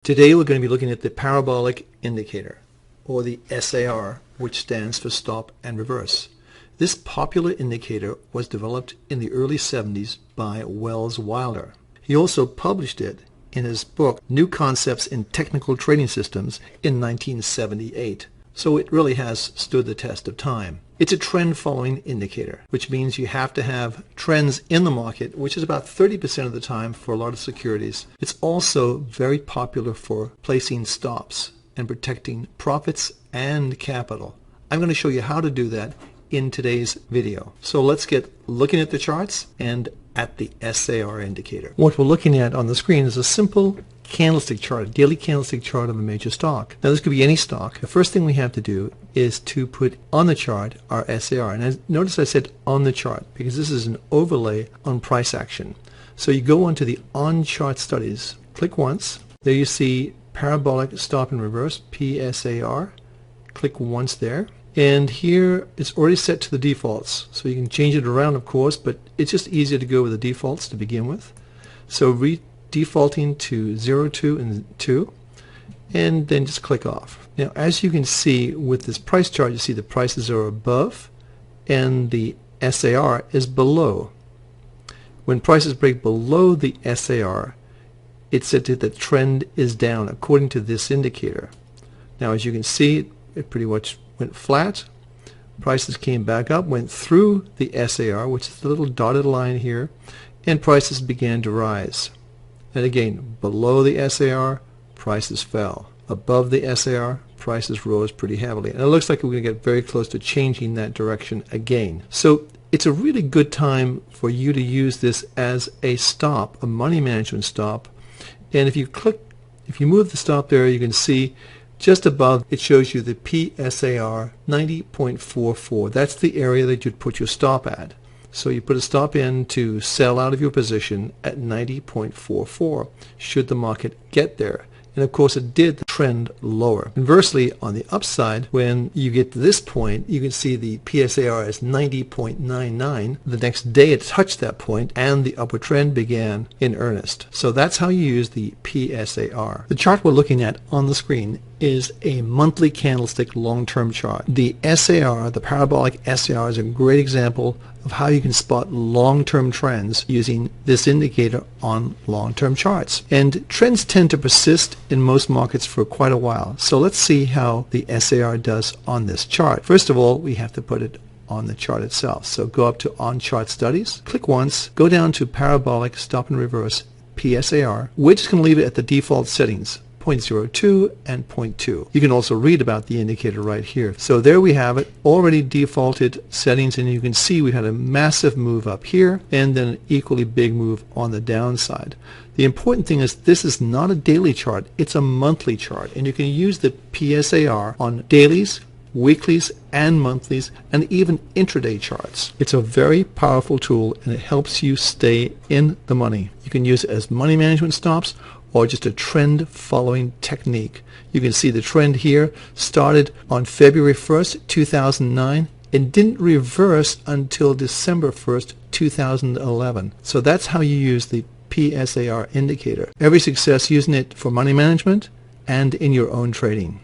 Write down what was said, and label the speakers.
Speaker 1: Today we're going to be looking at the parabolic indicator, or the SAR, which stands for stop and reverse. This popular indicator was developed in the early 70s by Wells Wilder. He also published it in his book New Concepts in Technical Trading Systems in 1978. So it really has stood the test of time. It's a trend following indicator, which means you have to have trends in the market, which is about 30% of the time for a lot of securities. It's also very popular for placing stops and protecting profits and capital. I'm going to show you how to do that in today's video. So let's get looking at the charts and at the SAR indicator. What we're looking at on the screen is a simple candlestick chart, a daily candlestick chart of a major stock. Now this could be any stock. The first thing we have to do is to put on the chart our SAR. And notice I said on the chart because this is an overlay on price action. So you go onto the on chart studies, click once. There you see parabolic stop and reverse, PSAR. Click once there. And here it's already set to the defaults. So you can change it around, of course, but it's just easier to go with the defaults to begin with. So defaulting to 0, 2, and 2, and then just click off. Now as you can see with this price chart, you see the prices are above and the SAR is below. When prices break below the SAR, it's said that the trend is down according to this indicator. Now as you can see, it pretty much went flat. Prices came back up, went through the SAR, which is the little dotted line here, and prices began to rise. And again, below the SAR, prices fell. Above the SAR, prices rose pretty heavily. And it looks like we're going to get very close to changing that direction again. So it's a really good time for you to use this as a stop, a money management stop. And if you move the stop there, you can see just above it shows you the PSAR 90.44. That's the area that you'd put your stop at. So you put a stop in to sell out of your position at 90.44 should the market get there. And of course it did trend lower. Conversely, on the upside, when you get to this point, you can see the PSAR is 90.99. The next day it touched that point and the upward trend began in earnest. So that's how you use the PSAR. The chart we're looking at on the screen is a monthly candlestick long-term chart. The SAR, the parabolic SAR, is a great example of how you can spot long-term trends using this indicator on long-term charts. And trends tend to persist in most markets for quite a while. So let's see how the SAR does on this chart. First of all, we have to put it on the chart itself. So go up to On Chart Studies, click once, go down to Parabolic Stop and Reverse PSAR. We're just going to leave it at the default settings, 0.02 and 0.2. You can also read about the indicator right here. So there we have it, already defaulted settings, and you can see we had a massive move up here and then an equally big move on the downside. The important thing is this is not a daily chart, it's a monthly chart, and you can use the PSAR on dailies, weeklies, and monthlies, and even intraday charts. It's a very powerful tool and it helps you stay in the money. You can use it as money management stops or just a trend following technique. You can see the trend here started on February 1st, 2009 and didn't reverse until December 1st, 2011. So that's how you use the PSAR indicator. Every success using it for money management and in your own trading.